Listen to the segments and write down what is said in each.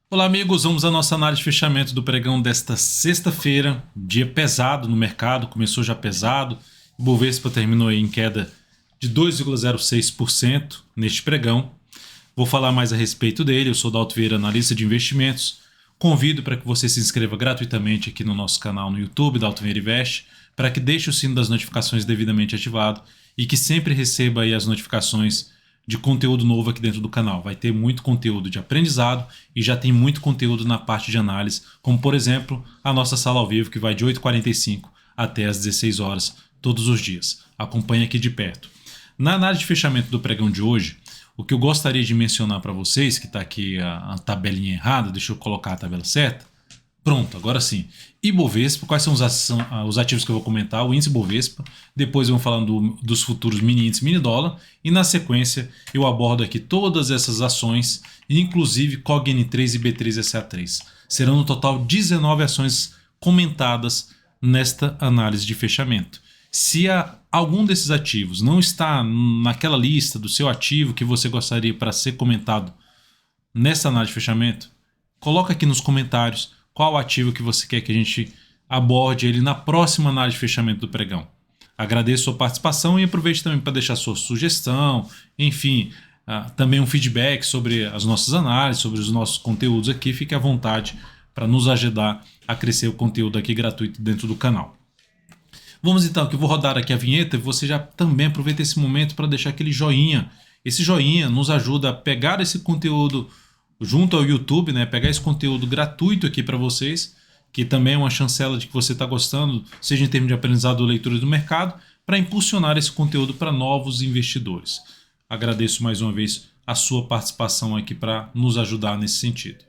Olá, amigos. Vamos à nossa análise de fechamento do pregão desta sexta-feira. Dia pesado no mercado, começou já pesado. O Bovespa terminou aí em queda de 2,06% neste pregão. Vou falar mais a respeito dele. Eu sou Dalto Vieira, analista de investimentos. Convido para que você se inscreva gratuitamente aqui no nosso canal no YouTube, Dalto Vieira Invest, para que deixe o sino das notificações devidamente ativado e que sempre receba aí as notificações de conteúdo novo aqui dentro do canal. Vai ter muito conteúdo de aprendizado e já tem muito conteúdo na parte de análise, como por exemplo a nossa sala ao vivo que vai de 8h45 até as 16 horas todos os dias. Acompanhe aqui de perto. Na análise de fechamento do pregão de hoje, o que eu gostaria de mencionar para vocês, que está aqui a tabelinha errada, deixa eu colocar a tabela certa. Pronto, agora sim. Ibovespa, quais são os ativos que eu vou comentar? O índice Ibovespa, depois eu vou falando dos futuros mini índice, mini dólar, e na sequência eu abordo aqui todas essas ações, inclusive COGN3 e B3SA3. Serão no total 19 ações comentadas nesta análise de fechamento. Se algum desses ativos não está naquela lista do seu ativo que você gostaria para ser comentado nessa análise de fechamento, coloca aqui nos comentários qual ativo que você quer que a gente aborde ele na próxima análise de fechamento do pregão. Agradeço a sua participação e aproveite também para deixar sua sugestão, enfim, também um feedback sobre as nossas análises, sobre os nossos conteúdos aqui. Fique à vontade para nos ajudar a crescer o conteúdo aqui gratuito dentro do canal. Vamos então, que eu vou rodar aqui a vinheta e você já também aproveita esse momento para deixar aquele joinha. Esse joinha nos ajuda a pegar esse conteúdo junto ao YouTube, né? Pegar esse conteúdo gratuito aqui para vocês, que também é uma chancela de que você está gostando, seja em termos de aprendizado ou leitura do mercado, para impulsionar esse conteúdo para novos investidores. Agradeço mais uma vez a sua participação aqui para nos ajudar nesse sentido.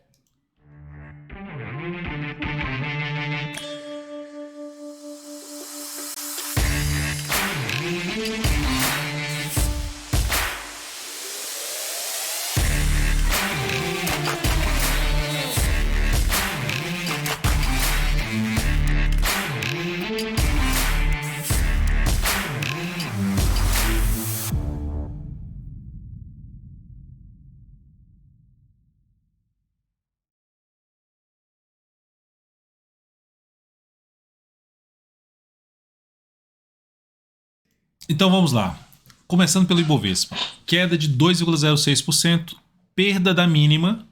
Então vamos lá. Começando pelo Ibovespa. Queda de 2,06%, perda da mínima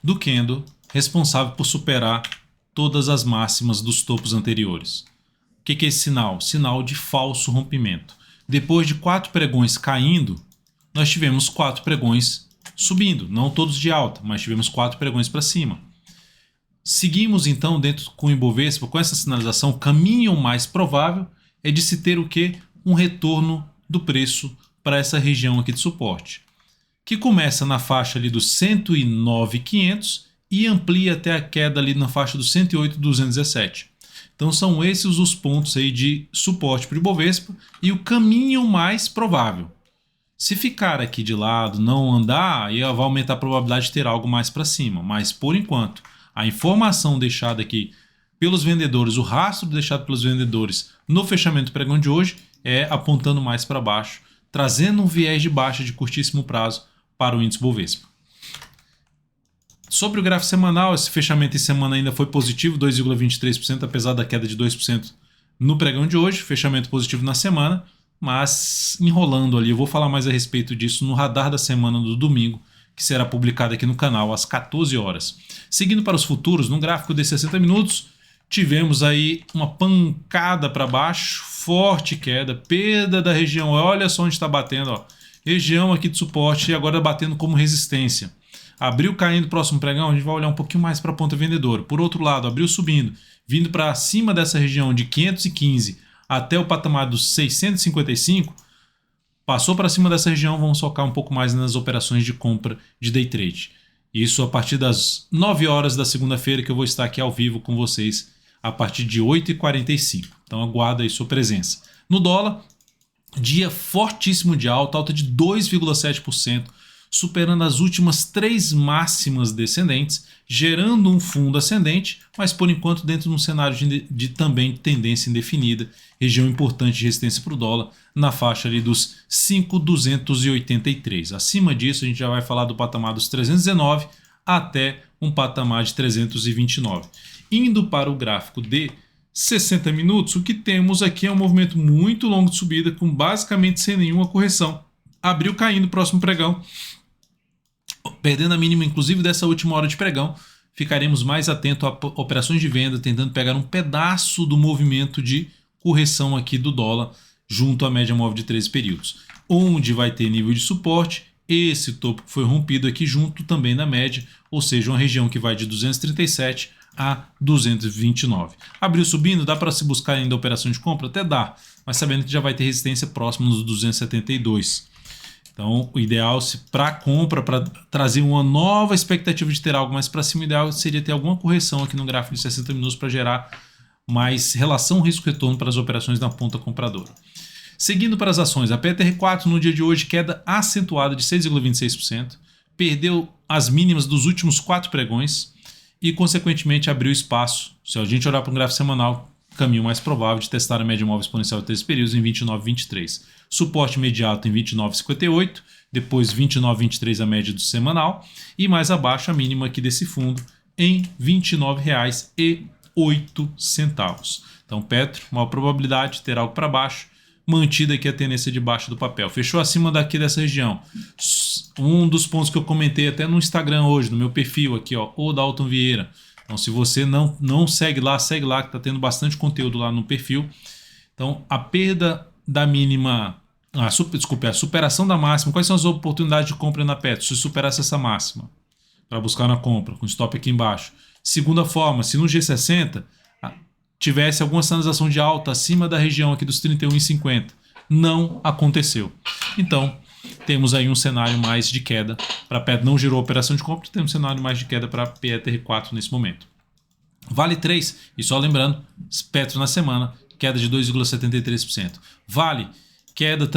do candle, responsável por superar todas as máximas dos topos anteriores. O que é esse sinal? Sinal de falso rompimento. Depois de 4 pregões caindo, nós tivemos 4 pregões subindo, não todos de alta, mas tivemos 4 pregões para cima. Seguimos então dentro com o Ibovespa, com essa sinalização, o caminho mais provável é de se ter o quê? Um retorno do preço para essa região aqui de suporte, que começa na faixa ali dos 109.500 e amplia até a queda ali na faixa dos 108.217. Então são esses os pontos aí de suporte para o Ibovespa e o caminho mais provável. Se ficar aqui de lado, não andar, aí vai aumentar a probabilidade de ter algo mais para cima, mas por enquanto a informação deixada aqui pelos vendedores, o rastro deixado pelos vendedores no fechamento do pregão de hoje é apontando mais para baixo, trazendo um viés de baixa de curtíssimo prazo para o índice Bovespa. Sobre o gráfico semanal, esse fechamento em semana ainda foi positivo, 2,23%, apesar da queda de 2% no pregão de hoje, fechamento positivo na semana, mas enrolando ali, eu vou falar mais a respeito disso no radar da semana do domingo, que será publicado aqui no canal às 14 horas. Seguindo para os futuros, no gráfico de 60 minutos, tivemos aí uma pancada para baixo, forte queda, perda da região, olha só onde está batendo, ó. Região aqui de suporte e agora batendo como resistência. Abriu caindo próximo pregão, a gente vai olhar um pouquinho mais para a ponta vendedora. Por outro lado, abriu subindo, vindo para cima dessa região de 515 até o patamar dos 655, passou para cima dessa região, vamos focar um pouco mais nas operações de compra de day trade. Isso a partir das 9 horas da segunda-feira, que eu vou estar aqui ao vivo com vocês a partir de 8h45. Então aguarda aí sua presença. No dólar, dia fortíssimo de alta, alta de 2,7%, superando as últimas 3 máximas descendentes, gerando um fundo ascendente, mas por enquanto dentro de um cenário de também tendência indefinida, região importante de resistência para o dólar, na faixa ali dos 5.283. Acima disso a gente já vai falar do patamar dos 319 até um patamar de 329. Indo para o gráfico de 60 minutos, o que temos aqui é um movimento muito longo de subida, com basicamente sem nenhuma correção. Abriu caindo o próximo pregão, perdendo a mínima inclusive dessa última hora de pregão. Ficaremos mais atentos a operações de venda, tentando pegar um pedaço do movimento de correção aqui do dólar junto à média móvel de 13 períodos, onde vai ter nível de suporte. Esse topo que foi rompido aqui junto também na média, ou seja, uma região que vai de 237 a 229. Abriu subindo, dá para se buscar ainda a operação de compra? Até dá, mas sabendo que já vai ter resistência próxima dos 272. Então, o ideal para compra, para trazer uma nova expectativa de ter algo mais para cima, o ideal seria ter alguma correção aqui no gráfico de 60 minutos para gerar mais relação risco-retorno para as operações na ponta compradora. Seguindo para as ações, a PTR4 no dia de hoje queda acentuada de 6,26%, perdeu as mínimas dos últimos 4 pregões e, consequentemente, abriu espaço, se a gente olhar para um gráfico semanal, caminho mais provável de testar a média móvel exponencial de 13 períodos em 29,23. Suporte imediato em 29,58, depois 29,23 a média do semanal e mais abaixo a mínima aqui desse fundo em R$ 29,08. Então, Petro, maior probabilidade de ter algo para baixo, mantida aqui a tendência de baixa do papel. Fechou acima daqui dessa região. Um dos pontos que eu comentei até no Instagram hoje, no meu perfil aqui, ó, o Dalton Vieira. Então, se você não segue lá, que está tendo bastante conteúdo lá no perfil. Então, a perda da mínima, a superação da máxima. Quais são as oportunidades de compra na Petro? Se superasse essa máxima, para buscar na compra, com stop aqui embaixo. Segunda forma, se no G60 tivesse alguma sinalização de alta acima da região aqui dos 31,50, não aconteceu. Então, temos aí um cenário mais de queda para Petro. Não gerou operação de compra, temos um cenário mais de queda para PETR4 nesse momento. Vale 3, e só lembrando, Petro na semana, queda de 2,73%. Vale, queda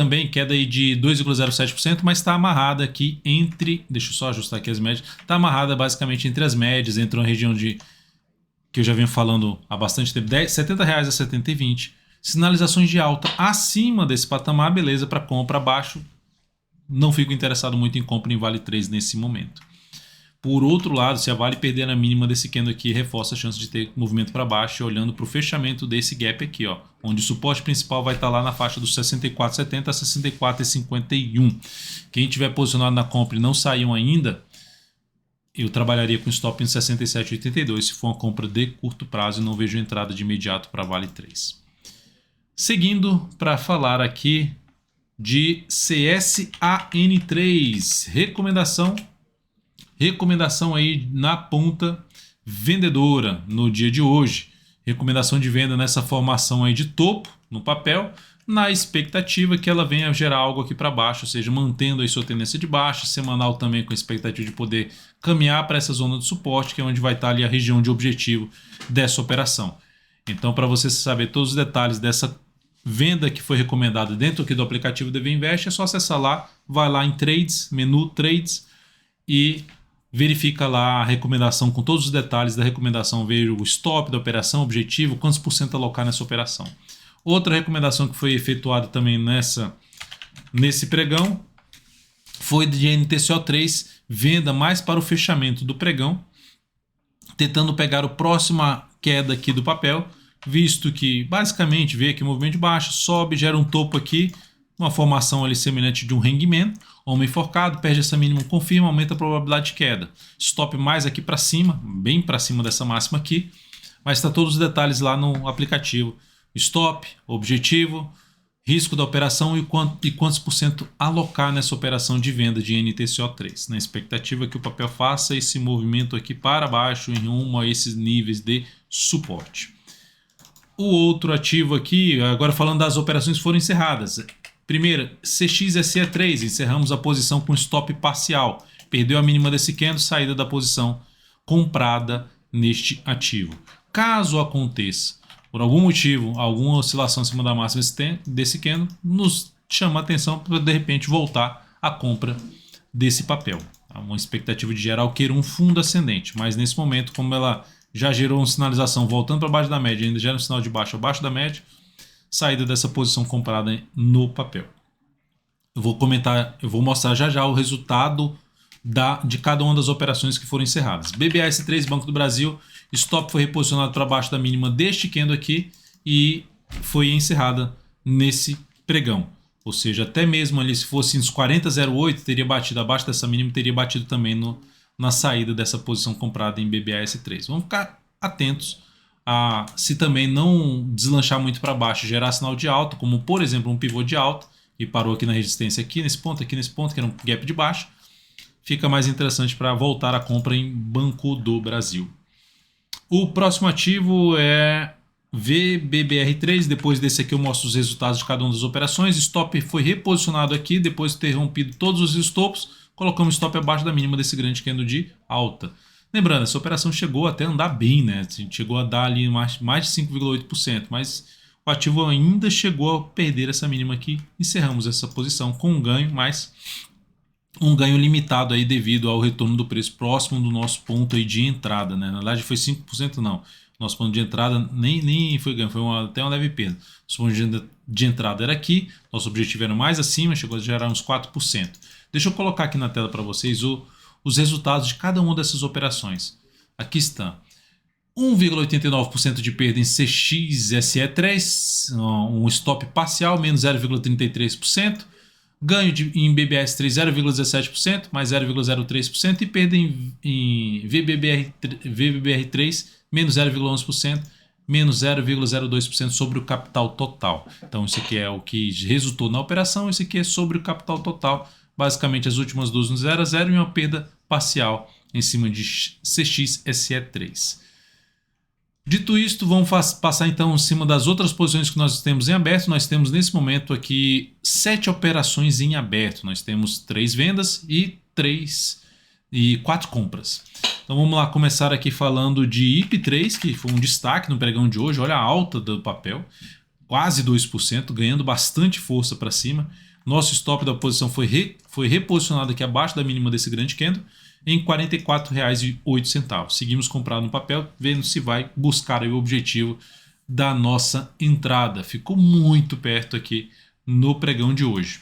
aí de 2,07%, mas está amarrada aqui entre, deixa eu só ajustar aqui as médias, está amarrada basicamente entre as médias, entre uma região de, que eu já venho falando há bastante tempo, R$ 70 a R$ 70,20. Sinalizações de alta acima desse patamar, beleza, para compra. Abaixo, não fico interessado muito em compra em Vale 3 nesse momento. Por outro lado, se a Vale perder na mínima desse candle aqui, reforça a chance de ter movimento para baixo, olhando para o fechamento desse gap aqui, ó, onde o suporte principal vai estar lá na faixa dos 64,70 a 64,51. Quem tiver posicionado na compra e não saiu ainda, eu trabalharia com stop em 67,82 se for uma compra de curto prazo e não vejo entrada de imediato para Vale 3. Seguindo para falar aqui de CSAN3, recomendação aí na ponta vendedora no dia de hoje. Recomendação de venda nessa formação aí de topo no papel, na expectativa que ela venha gerar algo aqui para baixo, ou seja, mantendo aí sua tendência de baixa, semanal também com a expectativa de poder caminhar para essa zona de suporte, que é onde vai estar ali a região de objetivo dessa operação. Então, para você saber todos os detalhes dessa venda que foi recomendada dentro aqui do aplicativo DV Invest, é só acessar lá, vai lá em Trades, menu Trades e verifica lá a recomendação com todos os detalhes da recomendação, veja o stop da operação, objetivo, quantos por cento alocar nessa operação. Outra recomendação que foi efetuada também nesse pregão foi de NTCO3, venda mais para o fechamento do pregão, tentando pegar a próxima queda aqui do papel, visto que basicamente vê aqui o movimento de baixa, sobe, gera um topo aqui, uma formação ali semelhante de um hangman, homem enforcado, perde essa mínima, confirma, aumenta a probabilidade de queda. Stop mais aqui para cima, bem para cima dessa máxima aqui, mas está todos os detalhes lá no aplicativo. Stop, objetivo, risco da operação e quantos por cento alocar nessa operação de venda de NTCO3. Na expectativa que o papel faça esse movimento aqui para baixo em rumo a esses níveis de suporte. O outro ativo aqui, agora falando das operações que foram encerradas. Primeira, CXSE3, encerramos a posição com stop parcial. Perdeu a mínima desse candle, saída da posição comprada neste ativo. Caso aconteça, por algum motivo, alguma oscilação acima da máxima desse candle, nos chama a atenção para de repente voltar à compra desse papel. Há uma expectativa de gerar o queira um fundo ascendente, mas nesse momento, como ela já gerou uma sinalização voltando para baixo da média, ainda gera um sinal de baixo abaixo da média, saída dessa posição comprada no papel. Eu vou mostrar já o resultado de cada uma das operações que foram encerradas. BBAS3, Banco do Brasil, stop foi reposicionado para baixo da mínima deste candle aqui e foi encerrada nesse pregão. Ou seja, até mesmo ali se fosse nos 40,08, teria batido abaixo dessa mínima, teria batido também na saída dessa posição comprada em BBAS3. Vamos ficar atentos a, se também não deslanchar muito para baixo, gerar sinal de alta, como por exemplo um pivô de alta, e parou aqui na resistência aqui nesse ponto, que era um gap de baixo, fica mais interessante para voltar a compra em Banco do Brasil. O próximo ativo é VBBR3. Depois desse aqui eu mostro os resultados de cada uma das operações. Stop foi reposicionado aqui, depois de ter rompido todos os estopos, colocamos stop abaixo da mínima desse grande candle de alta. Lembrando, essa operação chegou até a andar bem, né? Chegou a dar ali mais de 5,8%, mas o ativo ainda chegou a perder essa mínima aqui. Encerramos essa posição com um ganho, mas um ganho limitado aí devido ao retorno do preço próximo do nosso ponto aí de entrada, né? Na verdade foi 5% não. Nosso ponto de entrada nem foi ganho, foi até uma leve perda. Nosso ponto de entrada era aqui, nosso objetivo era mais acima, chegou a gerar uns 4%. Deixa eu colocar aqui na tela para vocês os resultados de cada uma dessas operações. Aqui está. 1,89% de perda em CXSE3, um stop parcial, menos 0,33%. Ganho em BBS3 0,17%, mais 0,03%. E perda em VBBR3, menos 0,11%, menos 0,02% sobre o capital total. Então isso aqui é o que resultou na operação, isso aqui é sobre o capital total. Basicamente as últimas duas no 0 a 0 e uma perda parcial em cima de CXSE3. Dito isto, vamos passar então em cima das outras posições que nós temos em aberto. Nós temos nesse momento aqui 7 operações em aberto. Nós temos 3 vendas e 4 compras. Então vamos lá começar aqui falando de IP3, que foi um destaque no pregão de hoje. Olha a alta do papel, quase 2%, ganhando bastante força para cima. Nosso stop da posição foi reposicionado aqui abaixo da mínima desse grande candle em R$ 44,08. Seguimos comprando no papel, vendo se vai buscar o objetivo da nossa entrada. Ficou muito perto aqui no pregão de hoje.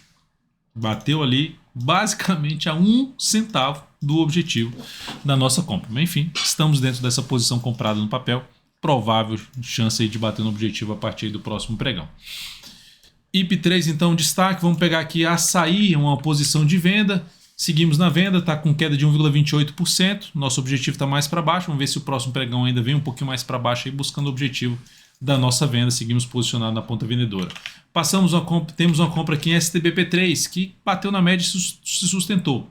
Bateu ali basicamente a 1 centavo do objetivo da nossa compra. Mas enfim, estamos dentro dessa posição comprada no papel. Provável chance aí de bater no objetivo a partir do próximo pregão. IP3 então destaque, vamos pegar aqui Açaí, uma posição de venda. Seguimos na venda, está com queda de 1,28%. Nosso objetivo está mais para baixo. Vamos ver se o próximo pregão ainda vem um pouquinho mais para baixo, aí, buscando o objetivo da nossa venda. Seguimos posicionados na ponta vendedora. Temos uma compra aqui em STBP3, que bateu na média e se sustentou,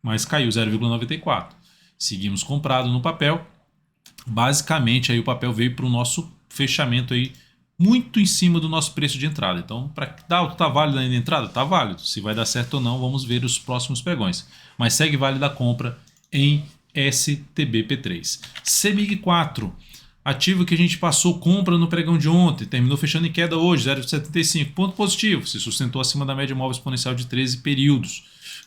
mas caiu 0,94%. Seguimos comprado no papel. Basicamente, aí o papel veio para o nosso fechamento aí, muito em cima do nosso preço de entrada. Então, para dar, tá válido ainda a entrada? Tá válido. Se vai dar certo ou não, vamos ver os próximos pregões. Mas segue válida a compra em STBP3. CEMIG4, ativo que a gente passou compra no pregão de ontem, terminou fechando em queda hoje, 0,75. Ponto positivo, se sustentou acima da média móvel exponencial de 13 períodos.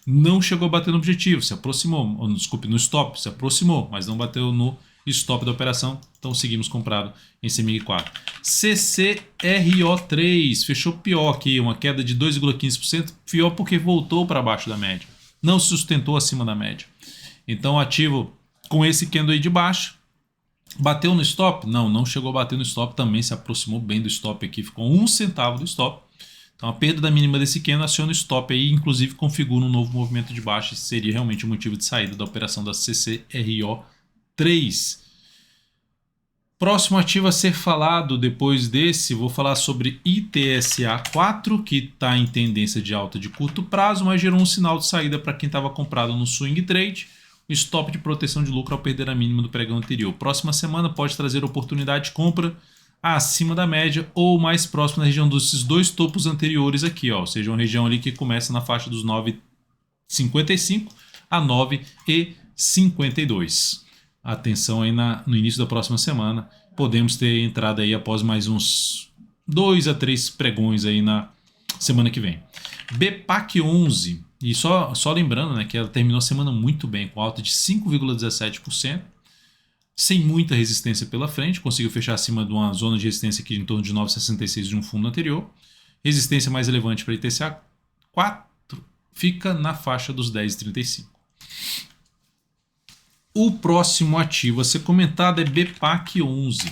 Não chegou a bater no objetivo, se aproximou, desculpe, no stop, se aproximou, mas não bateu no stop da operação, então seguimos comprado em CEMIG4. CCRO3 fechou pior aqui, uma queda de 2,15%, pior porque voltou para baixo da média, não se sustentou acima da média. Então ativo com esse candle aí de baixo, bateu no stop? Não chegou a bater no stop, também se aproximou bem do stop aqui, ficou 1 centavo do stop. Então a perda da mínima desse candle aciona o stop aí, inclusive configura um novo movimento de baixa, seria realmente o motivo de saída da operação da CCRO3. Próximo ativo a ser falado depois desse, vou falar sobre ITSA4, que está em tendência de alta de curto prazo, mas gerou um sinal de saída para quem estava comprado no swing trade. O stop de proteção de lucro ao perder a mínima do pregão anterior. Próxima semana pode trazer oportunidade de compra acima da média ou mais próximo na região desses dois topos anteriores aqui, ó, ou seja, uma região ali que começa na faixa dos 9,55 a 9,52. Atenção aí no início da próxima semana, podemos ter entrada aí após mais uns 2 a 3 pregões aí na semana que vem. BPAC11, E só lembrando, né, que ela terminou a semana muito bem, com alta de 5,17%, sem muita resistência pela frente, conseguiu fechar acima de uma zona de resistência aqui em torno de 9,66 de um fundo anterior. Resistência mais relevante para ITCA 4 fica na faixa dos 10,35. O próximo ativo a ser comentado é BPAC 11,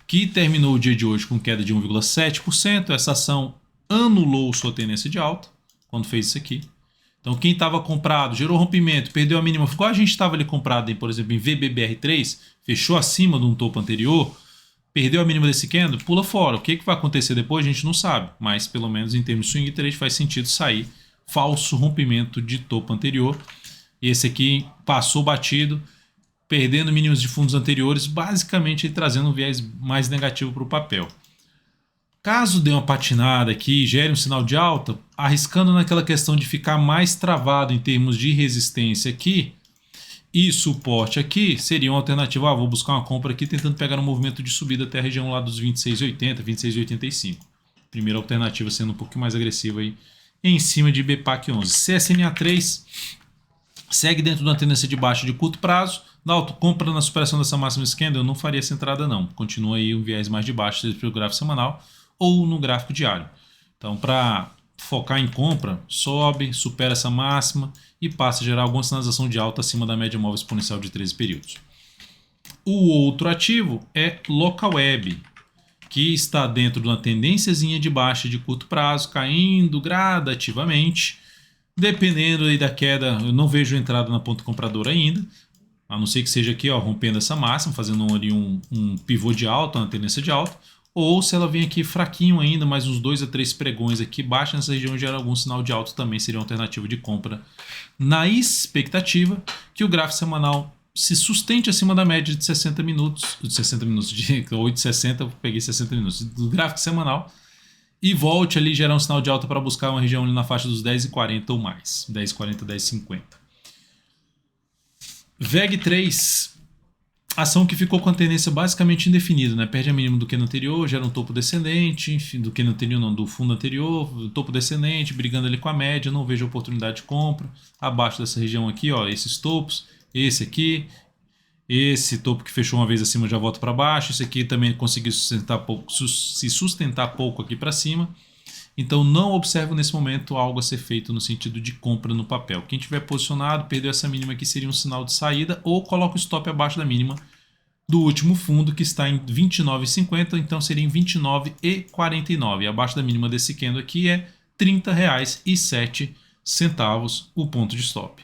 que terminou o dia de hoje com queda de 1,7%. Essa ação anulou sua tendência de alta quando fez isso aqui. Então quem estava comprado, gerou rompimento, perdeu a mínima, ficou a gente estava ali comprado, por exemplo, em VBBR3, fechou acima de um topo anterior, perdeu a mínima desse candle, pula fora. O que vai acontecer depois a gente não sabe, mas pelo menos em termos de swing trade faz sentido sair falso rompimento de topo anterior. Esse aqui passou batido, perdendo mínimos de fundos anteriores, basicamente trazendo um viés mais negativo para o papel. Caso dê uma patinada aqui, gere um sinal de alta, arriscando naquela questão de ficar mais travado em termos de resistência aqui e suporte aqui, seria uma alternativa. Vou buscar uma compra aqui tentando pegar um movimento de subida até a região lá dos 26,80, 26,85. Primeira alternativa sendo um pouco mais agressiva aí em cima de BPAC 11. CSNA3 segue dentro de uma tendência de baixa de curto prazo. Dalton, compra na superação dessa máxima candle, eu não faria essa entrada não. Continua aí um viés mais de baixo, seja pelo gráfico semanal ou no gráfico diário. Então, para focar em compra, sobe, supera essa máxima e passa a gerar alguma sinalização de alta acima da média móvel exponencial de 13 períodos. O outro ativo é Localweb, que está dentro de uma tendênciazinha de baixa de curto prazo, caindo gradativamente. Dependendo aí da queda, eu não vejo entrada na ponta compradora ainda, a não ser que seja aqui, ó, rompendo essa máxima, fazendo ali um pivô de alta, uma tendência de alta, ou se ela vem aqui fraquinho ainda, mais uns 2 a 3 pregões aqui, baixa nessa região, gera algum sinal de alta, também seria uma alternativa de compra, na expectativa que o gráfico semanal se sustente acima da média de 60 minutos, de 8,60, eu peguei 60 minutos, do gráfico semanal, e volte ali gerar um sinal de alta para buscar uma região ali na faixa dos 10,40 ou mais, 10,40, 10,50. VEG3, ação que ficou com a tendência basicamente indefinida, né? Perde a mínima do que no anterior, gera um topo descendente, enfim, do que no anterior não, do fundo anterior, topo descendente, brigando ali com a média, não vejo oportunidade de compra. Abaixo dessa região aqui, ó, esses topos, esse aqui, esse topo que fechou uma vez acima já volta para baixo, esse aqui também conseguiu se sustentar pouco aqui para cima. Então não observo nesse momento algo a ser feito no sentido de compra no papel. Quem tiver posicionado, perdeu essa mínima aqui, seria um sinal de saída, ou coloca o stop abaixo da mínima do último fundo, que está em 29,50, então seria em 29,49. Abaixo da mínima desse candle aqui é R$ 30,07 o ponto de stop.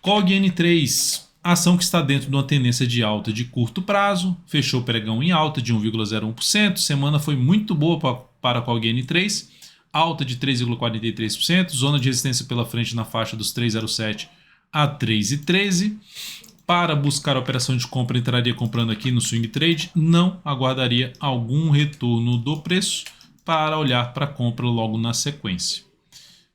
COG-N3, ação que está dentro de uma tendência de alta de curto prazo, fechou o pregão em alta de 1,01%, semana foi muito boa para a COG-N3, alta de 3,43%, zona de resistência pela frente na faixa dos 3,07 a 3,13. Para buscar a operação de compra, entraria comprando aqui no swing trade, não aguardaria algum retorno do preço para olhar para a compra logo na sequência.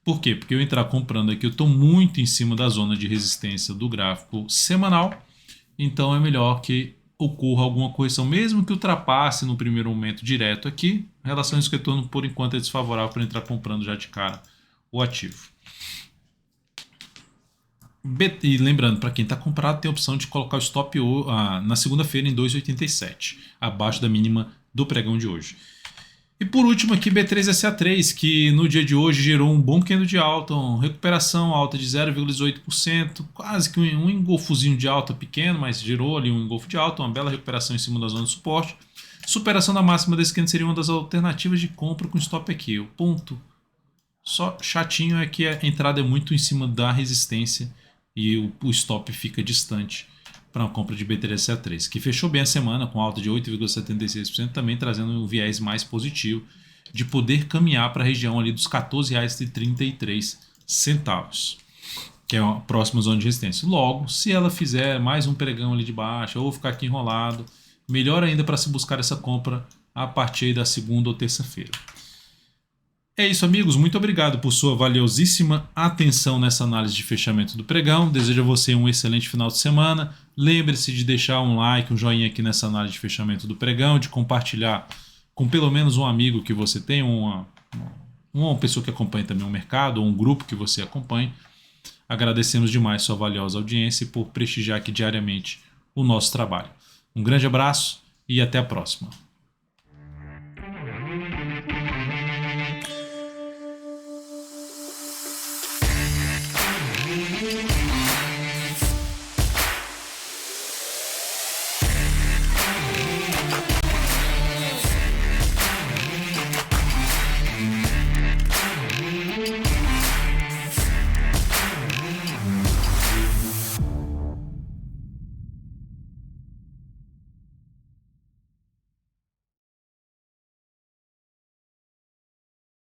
Por quê? Porque eu entrar comprando aqui, eu estou muito em cima da zona de resistência do gráfico semanal, então é melhor que ocorra alguma correção, mesmo que ultrapasse no primeiro momento direto aqui. Relação a retorno, por enquanto, é desfavorável para entrar comprando já de cara o ativo. E lembrando, para quem está comprado, tem a opção de colocar o stop na segunda-feira em 2,87, abaixo da mínima do pregão de hoje. E por último aqui, B3SA3, que no dia de hoje gerou um bom candle de alta, uma recuperação alta de 0,18%, quase que um engolfozinho de alta pequeno, mas gerou ali um engolfo de alta, uma bela recuperação em cima da zona de suporte. Superação da máxima desse candle seria uma das alternativas de compra com stop aqui. O ponto só chatinho é que a entrada é muito em cima da resistência e o stop fica distante para uma compra de B3SA3, que fechou bem a semana com alta de 8,76%, também trazendo um viés mais positivo de poder caminhar para a região ali dos R$ 14,33, que é a próxima zona de resistência. Logo, se ela fizer mais um pregão ali de baixa ou ficar aqui enrolado, melhor ainda para se buscar essa compra a partir da segunda ou terça-feira. É isso, amigos. Muito obrigado por sua valiosíssima atenção nessa análise de fechamento do pregão. Desejo a você um excelente final de semana. Lembre-se de deixar um like, um joinha aqui nessa análise de fechamento do pregão, de compartilhar com pelo menos um amigo que você tem, uma pessoa que acompanha também o mercado, ou um grupo que você acompanha. Agradecemos demais sua valiosa audiência e por prestigiar aqui diariamente o nosso trabalho. Um grande abraço e até a próxima.